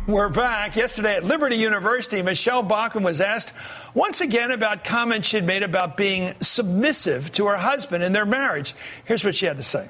We're back. Yesterday at Liberty University, Michelle Bachmann was asked once again about comments she'd made about being submissive to her husband in their marriage. Here's what she had to say.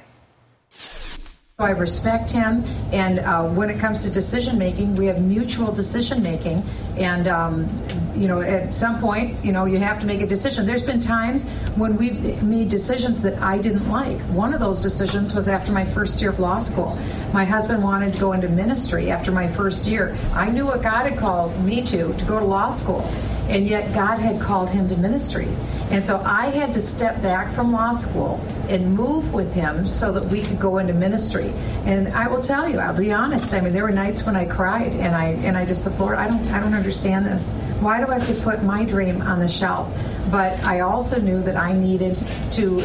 I respect him, and when it comes to decision making, we have mutual decision making, and at some point, you have to make a decision. There's been times when we've made decisions that I didn't like. One of those decisions was after my first year of law school. My husband wanted to go into ministry after my first year. I knew what God had called me to go to law school, and yet God had called him to ministry. And so I had to step back from law school and move with him so that we could go into ministry. And I will tell you, I'll be honest, there were nights when I cried and I just said, Lord, I don't understand this. Why do I have to put my dream on the shelf? But I also knew that I needed to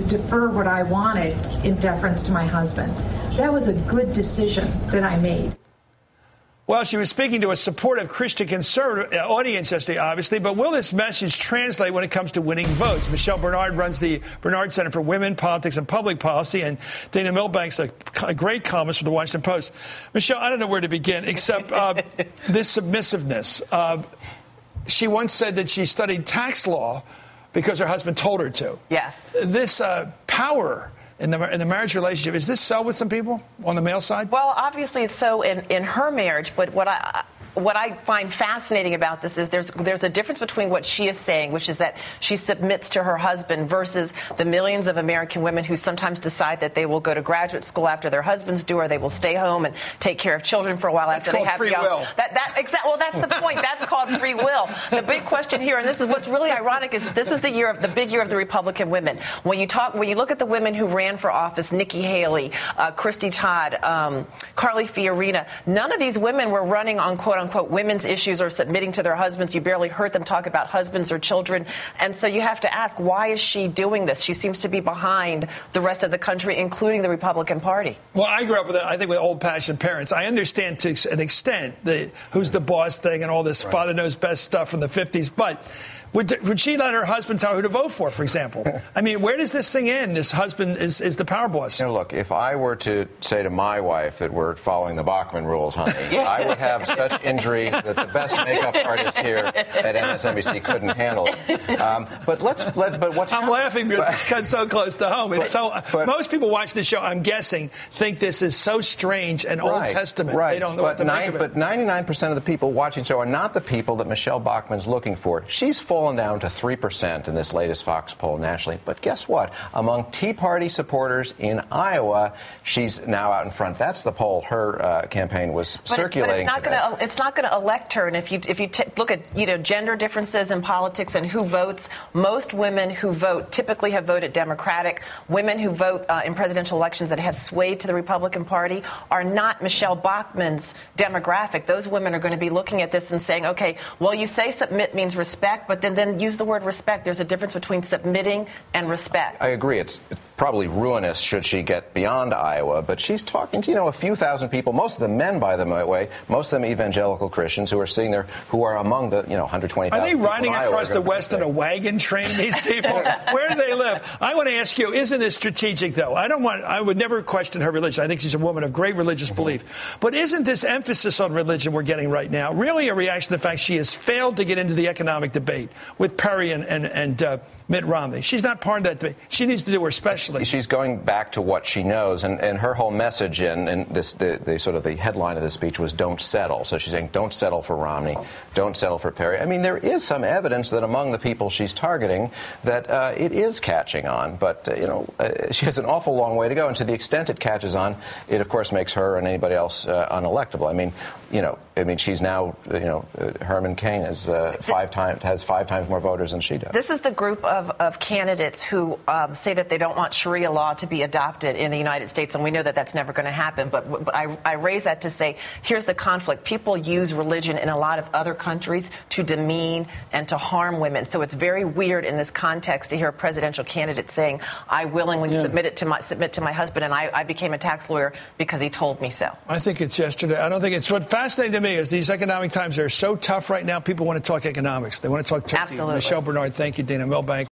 defer what I wanted in deference to my husband. That was a good decision that I made. Well, she was speaking to a supportive Christian conservative audience yesterday, obviously, but will this message translate when it comes to winning votes? Michelle Bernard runs the Bernard Center for Women, Politics, and Public Policy, and Dana Milbank's a great columnist for the Washington Post. Michelle, I don't know where to begin, except this submissiveness. She once said that she studied tax law because her husband told her to. Yes. This power in the marriage relationship, is this so with some people on the male side? Well, obviously it's so in her marriage, but what I find fascinating about this is there's a difference between what she is saying, which is that she submits to her husband, versus the millions of American women who sometimes decide that they will go to graduate school after their husbands do, or they will stay home and take care of children for a while after they have free will. Well, that's the point. That's called free will. The big question here, and this is what's really ironic, is this is the big year of the Republican women. When you look at the women who ran for office, Nikki Haley, Christy Todd, Carly Fiorina, none of these women were running on quote-unquote women's issues or submitting to their husbands. You barely heard them talk about husbands or children. And so you have to ask, why is she doing this? She seems to be behind the rest of the country, including the Republican Party. Well, I grew up with old-fashioned parents. I understand to an extent the who's the boss thing and all this father knows best stuff from the 50s. But would she let her husband tell her who to vote for example? Where does this thing end? This husband is the power boss. Look, if I were to say to my wife that we're following the Bachmann rules, honey, I would have such injuries that the best makeup artist here at MSNBC couldn't handle it. But what's I'm laughing because it's cut so close to home. Most people watching the show, I'm guessing, think this is so strange and Old Testament. Right. They don't know what to make of it. But 99% of the people watching the show are not the people that Michelle Bachmann's looking for. She's fallen down to 3% in this latest Fox poll nationally. But guess what? Among Tea Party supporters in Iowa, she's now out in front. That's the poll her campaign was circulating. But it's not going to elect her. And if you look at gender differences in politics and who votes, most women who vote typically have voted Democratic. Women who vote in presidential elections that have swayed to the Republican Party are not Michelle Bachmann's demographic. Those women are going to be looking at this and saying, okay, well, you say submit means respect, but then use the word respect. There's a difference between submitting and respect. I agree. It's probably ruinous should she get beyond Iowa, but she's talking to, a few thousand people, most of them men, by the way, most of them evangelical Christians who are sitting there, who are among the, 120,000 Are they riding across the West in a wagon train, these people? Where do they live? I want to ask you, isn't it strategic, though? I would never question her religion. I think she's a woman of great religious belief. But isn't this emphasis on religion we're getting right now really a reaction to the fact she has failed to get into the economic debate with Perry and Mitt Romney? She's not part of that debate. She needs to do her specialty. She's going back to what she knows, and her whole message and the sort of the headline of the speech was "Don't settle." So she's saying, "Don't settle for Romney, don't settle for Perry." There is some evidence that among the people she's targeting that it is catching on, but she has an awful long way to go. And to the extent it catches on, it of course makes her and anybody else unelectable. She's now Herman Cain has 5 times more voters than she does. This is the group of candidates who say that they don't want Sharia law to be adopted in the United States, and we know that that's never going to happen. But I raise that to say, here's the conflict. People use religion in a lot of other countries to demean and to harm women. So it's very weird in this context to hear a presidential candidate saying, I willingly submit to my husband, and I became a tax lawyer because he told me so. I think it's yesterday. I don't think it's. What's fascinating to me is these economic times are so tough right now. People want to talk economics. They want to talk Turkey. Absolutely. Michelle Bernard, thank you. Dana Milbank.